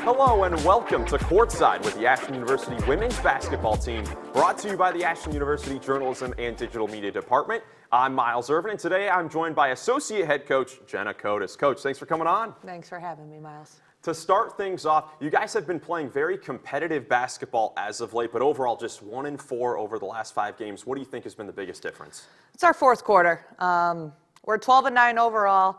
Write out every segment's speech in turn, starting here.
Hello and welcome to Courtside with the Ashland University women's basketball team, brought to you by the Ashland University Journalism and Digital Media Department. I'm Miles Irvin, and today I'm joined by Associate Head Coach Jenna Kotas. Coach, thanks for coming on. Thanks for having me, Miles. To start things off, you guys have been playing very competitive basketball as of late, but overall just 1-4 over the last 5 games. What do you think has been the biggest difference? It's our fourth quarter. We're 12-9 overall.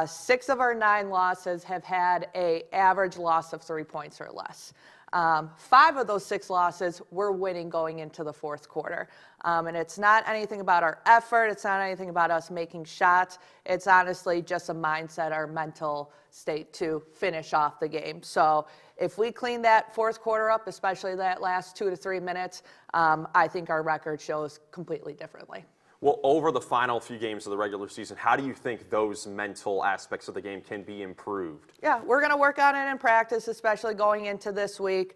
6 of our 9 losses have had an average loss of 3 points or less. 5 of those 6 losses we're winning going into the fourth quarter. And it's not anything about our effort. It's not anything about us making shots. It's honestly just a mindset, our mental state to finish off the game. So if we clean that fourth quarter up, especially that last 2 to 3 minutes, I think our record shows completely differently. Well, over the final few games of the regular season, how do you think those mental aspects of the game can be improved? Yeah, we're going to work on it in practice, especially going into this week.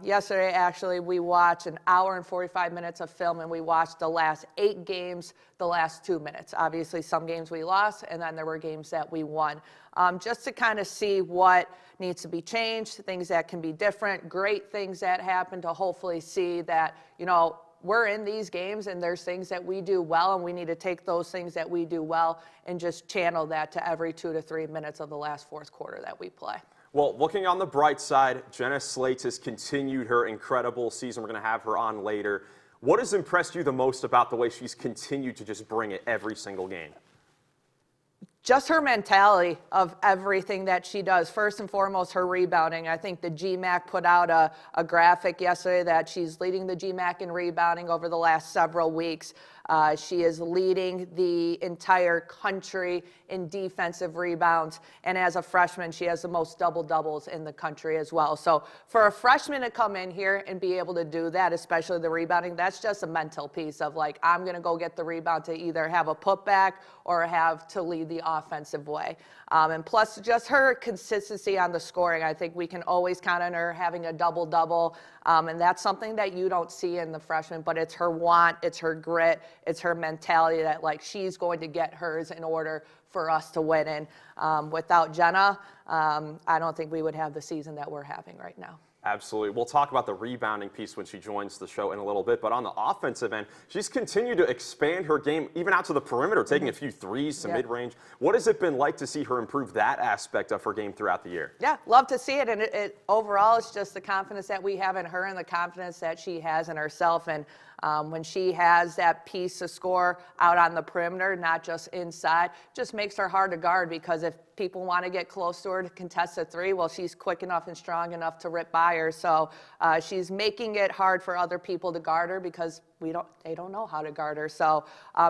Yesterday, actually, we watched an hour and 45 minutes of film, and we watched the last 8 games, the last 2 minutes. Obviously, some games we lost, and then there were games that we won. Just to kind of see what needs to be changed, things that can be different, great things that happen, to hopefully see that, we're in these games and there's things that we do well, and we need to take those things that we do well and just channel that to every 2 to 3 minutes of the last fourth quarter that we play. Well, looking on the bright side, Jenna Slates has continued her incredible season. We're going to have her on later. What has impressed you the most about the way she's continued to just bring it every single game? Just her mentality of everything that she does. First and foremost, her rebounding. I think the GMAC put out a graphic yesterday that she's leading the GMAC in rebounding over the last several weeks. She is leading the entire country in defensive rebounds. And as a freshman, she has the most double-doubles in the country as well. So for a freshman to come in here and be able to do that, especially the rebounding, that's just a mental piece of like, I'm going to go get the rebound to either have a putback or have to lead the offensive way. And plus just her consistency on the scoring. I think we can always count on her having a double-double. And that's something that you don't see in the freshman, but it's her want, it's her grit, it's her mentality that like she's going to get hers in order for us to win. And without Jenna, I don't think we would have the season that we're having right now. Absolutely. We'll talk about the rebounding piece when she joins the show in a little bit, but on the offensive end, she's continued to expand her game, even out to the perimeter, taking a few threes to mid-range. What has it been like to see her improve that aspect of her game throughout the year? Yeah, love to see it, and it overall, it's just the confidence that we have in her and the confidence that she has in herself. And when she has that piece to score out on the perimeter, not just inside, just makes her hard to guard, because if people want to get close to her to contest a three, well, she's quick enough and strong enough to rip by her. So she's making it hard for other people to guard her because they don't know how to guard her. So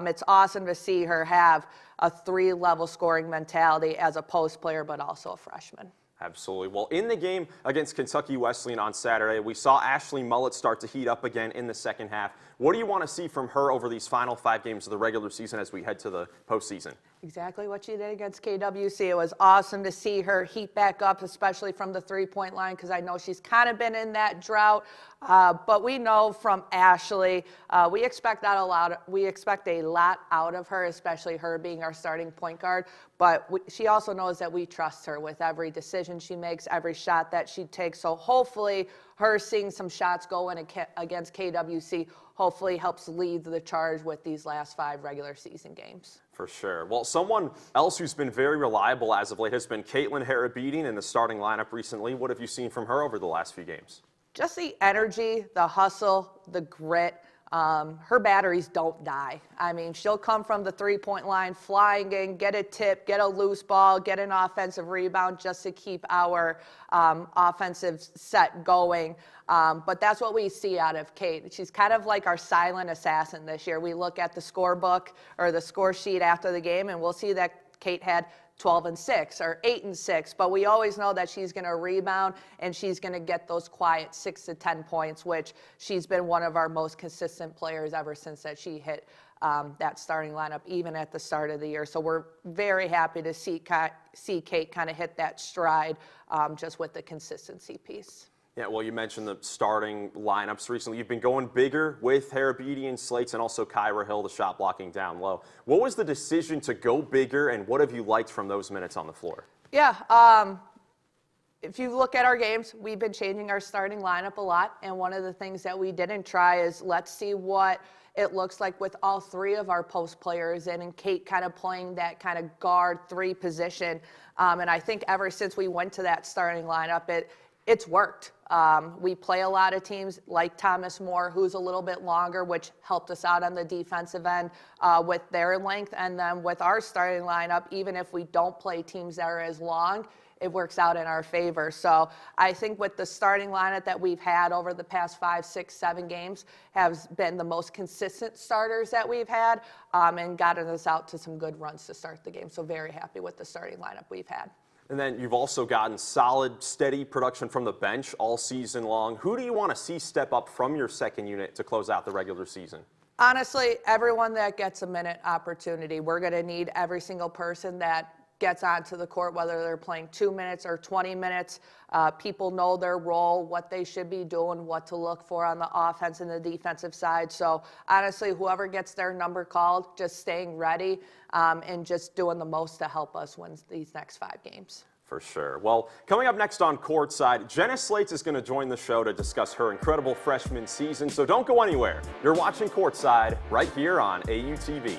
it's awesome to see her have a 3-level scoring mentality as a post player, but also a freshman. Absolutely. Well, in the game against Kentucky Wesleyan on Saturday, we saw Ashley Mullett start to heat up again in the second half. What do you want to see from her over these final 5 games of the regular season as we head to the postseason? Exactly what she did against KWC. It was awesome to see her heat back up, especially from the 3-point line, because I know she's kind of been in that drought. But we know from Ashley, we expect a lot out of her, especially her being our starting point guard. But she also knows that we trust her with every decision she makes, every shot that she takes. So hopefully her seeing some shots go in against KWC hopefully helps lead the charge with these last 5 regular season games. For sure. Well, someone else who's been very reliable as of late has been Caitlin Harabedian in the starting lineup recently. What have you seen from her over the last few games? Just the energy, the hustle, the grit. Her batteries don't die. I mean, she'll come from the 3-point line, flying in, get a tip, get a loose ball, get an offensive rebound just to keep our offensive set going. But that's what we see out of Kate. She's kind of like our silent assassin this year. We look at the scorebook or the score sheet after the game, and we'll see that Kate had 12-6 or 8-6, but we always know that she's going to rebound and she's going to get those quiet 6 to 10 points, which she's been one of our most consistent players ever since that she hit that starting lineup, even at the start of the year. So we're very happy to see Kate kind of hit that stride just with the consistency piece. Yeah, well, you mentioned the starting lineups recently. You've been going bigger with Harabedian, Slates, and also Kyra Hill, the shot blocking down low. What was the decision to go bigger, and what have you liked from those minutes on the floor? Yeah, if you look at our games, we've been changing our starting lineup a lot, and one of the things that we didn't try is let's see what it looks like with all three of our post players in, and Kate kind of playing that kind of guard 3 position. And I think ever since we went to that starting lineup, it's worked. We play a lot of teams like Thomas More, who's a little bit longer, which helped us out on the defensive end with their length. And then with our starting lineup, even if we don't play teams that are as long, it works out in our favor. So I think with the starting lineup that we've had over the past 5, 6, 7 games has been the most consistent starters that we've had, and gotten us out to some good runs to start the game. So very happy with the starting lineup we've had. And then you've also gotten solid, steady production from the bench all season long. Who do you want to see step up from your second unit to close out the regular season? Honestly, everyone that gets a minute opportunity. We're going to need every single person that gets onto the court, whether they're playing 2 minutes or 20 minutes. People know their role, what they should be doing, what to look for on the offense and the defensive side. So honestly, whoever gets their number called, just staying ready and just doing the most to help us win these next 5 games. For sure. Well, coming up next on Courtside, Jenna Slates is going to join the show to discuss her incredible freshman season. So don't go anywhere. You're watching Courtside right here on AUTV.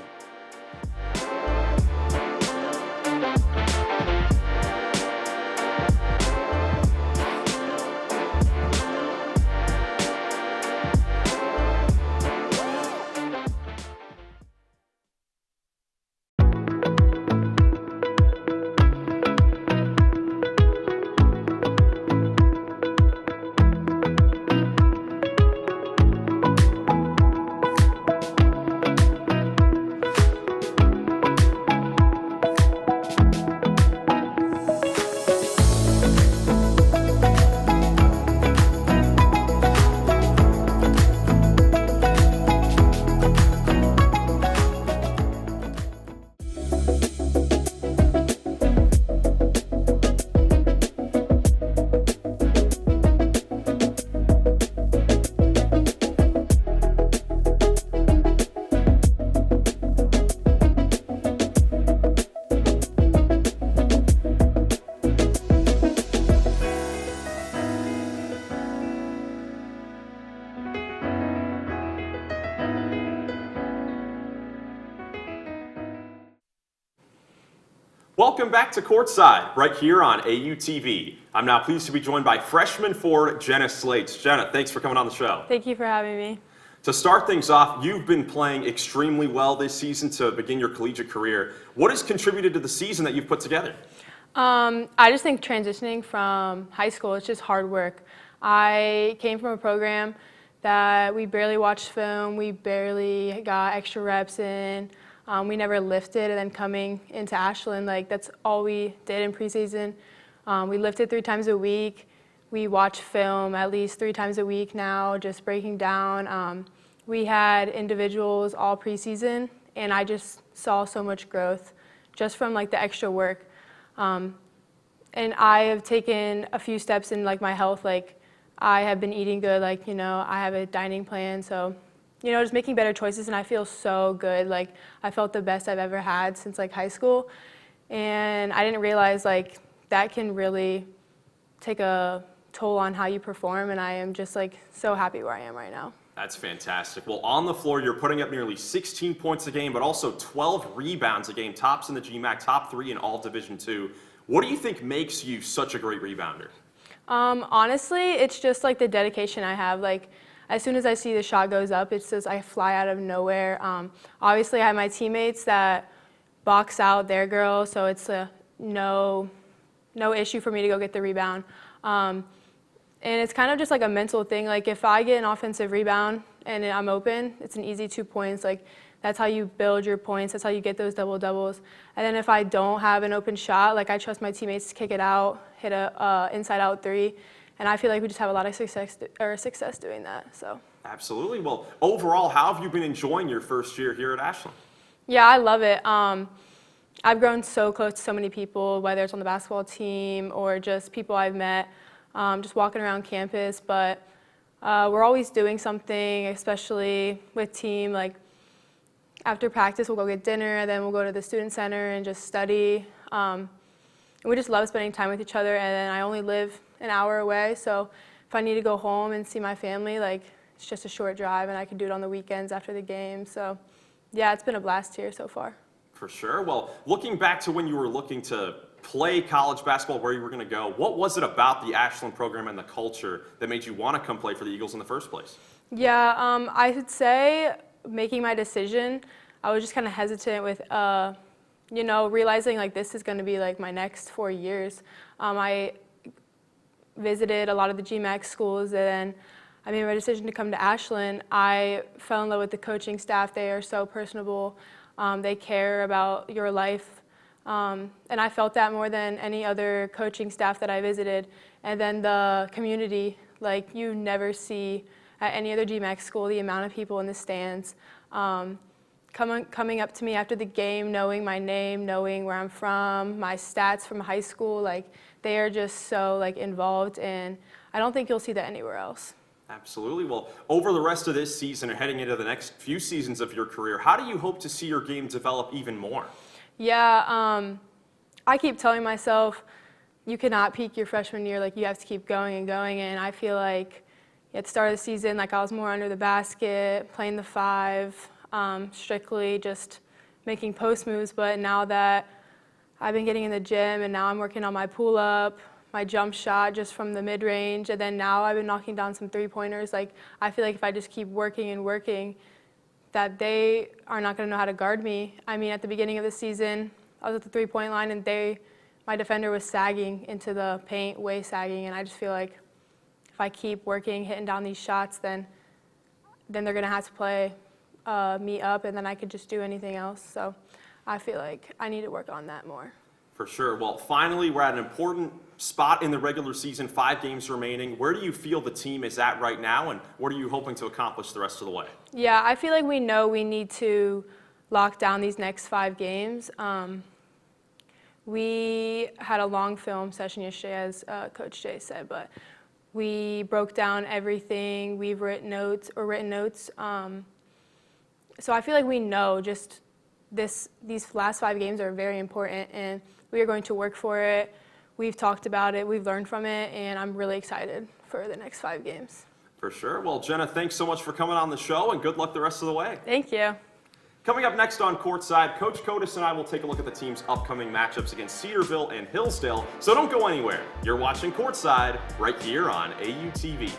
Welcome back to Courtside, right here on AUTV. I'm now pleased to be joined by freshman forward Jenna Slates. Jenna, thanks for coming on the show. Thank you for having me. To start things off, you've been playing extremely well this season to begin your collegiate career. What has contributed to the season that you've put together? I just think transitioning from high school, it's just hard work. I came from a program that we barely watched film, we barely got extra reps in. We never lifted, and then coming into Ashland, that's all we did in preseason. We lifted 3 times a week. We watch film at least 3 times a week now, just breaking down. We had individuals all preseason, and I just saw so much growth just from the extra work. And I have taken a few steps in my health. I have been eating good. I have a dining plan, so. Just making better choices, and I feel so good. I felt the best I've ever had since high school, and I didn't realize that can really take a toll on how you perform, and I am just so happy where I am right now. That's fantastic. Well, on the floor, you're putting up nearly 16 points a game, but also 12 rebounds a game, tops in the GMAC, top 3 in all Division II. What do you think makes you such a great rebounder? Honestly, it's just the dedication I have. As soon as I see the shot goes up, it's just I fly out of nowhere. Obviously, I have my teammates that box out their girls, so it's no issue for me to go get the rebound. And it's kind of just a mental thing. If I get an offensive rebound and I'm open, it's an easy 2 points. That's how you build your points. That's how you get those double-doubles. And then if I don't have an open shot, I trust my teammates to kick it out, hit a inside-out 3. And I feel we just have a lot of success doing that. So. Absolutely. Well, overall, how have you been enjoying your first year here at Ashland? Yeah, I love it. I've grown so close to so many people, whether it's on the basketball team or just people I've met, just walking around campus. But we're always doing something, especially with team. After practice, we'll go get dinner, and then we'll go to the student center and just study. we just love spending time with each other. And then I only live an hour away, so if I need to go home and see my family, like, it's just a short drive, and I can do it on the weekends after the game. So, yeah, it's been a blast here so far. For sure. Well, looking back to when you were looking to play college basketball, where you were going to go, what was it about the Ashland program and the culture that made you want to come play for the Eagles in the first place? Yeah, I would say making my decision, I was just kind of hesitant with, you know, realizing like this is going to be like my next 4 years. I visited a lot of the GMAC schools, and then I made my decision to come to Ashland. I fell in love with the coaching staff. They are so personable. They care about your life. And I felt that more than any other coaching staff that I visited. And then the community, like you never see at any other GMAC school, the amount of people in the stands. Coming up to me after the game, knowing my name, knowing where I'm from, my stats from high school, like they are just so like involved, and I don't think you'll see that anywhere else. Absolutely. Well, over the rest of this season and heading into the next few seasons of your career, how do you hope to see your game develop even more? Yeah, I keep telling myself you cannot peak your freshman year, like you have to keep going and going, and I feel like at the start of the season, like I was more under the basket, playing the 5, strictly just making post moves, but now that I've been getting in the gym and now I'm working on my pull-up, my jump shot just from the mid-range, and then now I've been knocking down some three-pointers. Like I feel like if I just keep working and working, that they are not going to know how to guard me. I mean, at the beginning of the season, I was at the three-point line and my defender was sagging into the paint, way sagging, and I just feel like if I keep working, hitting down these shots, then they're going to have to play me up, and then I could just do anything else. So I feel like I need to work on that more. For sure. Well, finally, we're at an important spot in the regular season, 5 games remaining. Where do you feel the team is at right now, and what are you hoping to accomplish the rest of the way? Yeah, I feel like we know we need to lock down these next 5 games. We had a long film session yesterday, as Coach Jay said, but we broke down everything. We've written notes. So I feel like we know just these last 5 games are very important, and we are going to work for it. We've talked about it, we've learned from it, and I'm really excited for the next 5 games. For sure. Well, Jenna, thanks so much for coming on the show, and good luck the rest of the way. Thank you. Coming up next on Courtside, Coach Kotas and I will take a look at the team's upcoming matchups against Cedarville and Hillsdale, so don't go anywhere. You're watching Courtside right here on AUTV.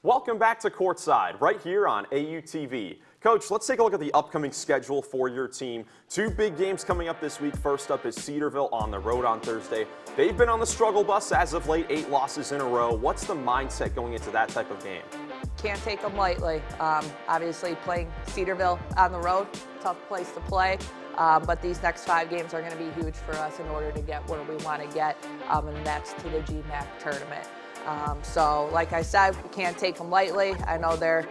Welcome back to Courtside, right here on AUTV. Coach, let's take a look at the upcoming schedule for your team. 2 big games coming up this week. First up is Cedarville on the road on Thursday. They've been on the struggle bus as of late, 8 losses in a row. What's the mindset going into that type of game? Can't take them lightly. Obviously, playing Cedarville on the road, tough place to play. But these next 5 games are going to be huge for us in order to get where we want to get, and that's to the GMAC tournament. So, like I said, we can't take them lightly. I know they're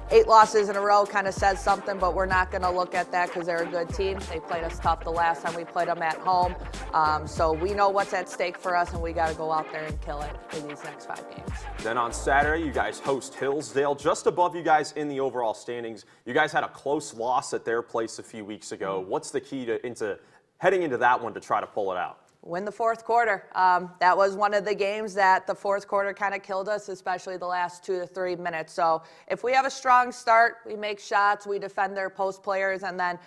8 losses in a row kind of says something, but we're not going to look at that because they're a good team. They played us tough the last time we played them at home. So we know what's at stake for us, and we got to go out there and kill it in these next 5 games. Then on Saturday, you guys host Hillsdale, just above you guys in the overall standings. You guys had a close loss at their place a few weeks ago. What's the key to heading into that one to try to pull it out? Win the fourth quarter. That was one of the games that the fourth quarter kind of killed us, especially the last 2 to 3 minutes. So if we have a strong start, we make shots, we defend their post players, and then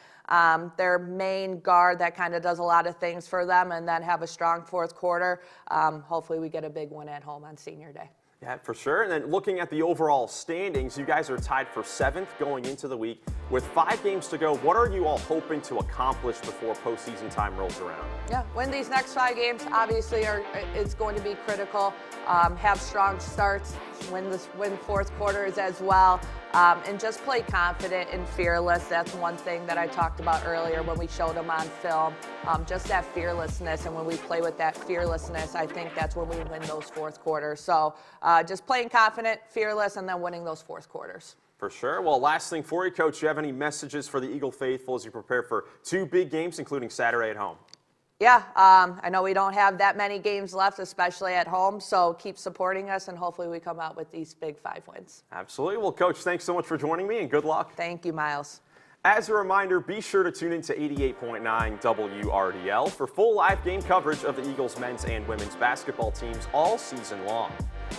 their main guard that kind of does a lot of things for them, and then have a strong fourth quarter, hopefully we get a big win at home on senior day. Yeah, for sure. And then looking at the overall standings, you guys are tied for 7th going into the week. With 5 games to go, what are you all hoping to accomplish before postseason time rolls around? Yeah, win these next 5 games. Obviously, it's going to be critical. Have strong starts, win fourth quarters as well, and just play confident and fearless. That's one thing that I talked about earlier when we showed them on film. Just that fearlessness, and when we play with that fearlessness, I think that's when we win those fourth quarters. So just playing confident, fearless, and then winning those fourth quarters. For sure. Well, last thing for you, Coach, do you have any messages for the Eagle faithful as you prepare for 2 big games, including Saturday at home? Yeah, I know we don't have that many games left, especially at home, so keep supporting us, and hopefully we come out with these big 5 wins. Absolutely. Well, Coach, thanks so much for joining me, and good luck. Thank you, Miles. As a reminder, be sure to tune in to 88.9 WRDL for full live game coverage of the Eagles men's and women's basketball teams all season long.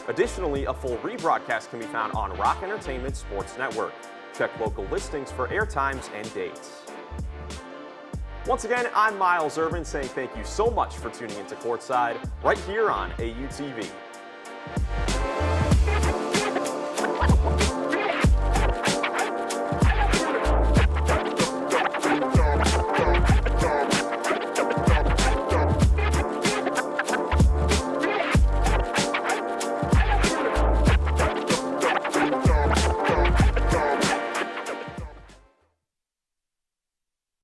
Additionally, a full rebroadcast can be found on Rock Entertainment Sports Network. Check local listings for air times and dates. Once again, I'm Miles Irvin saying thank you so much for tuning into Courtside right here on AUTV.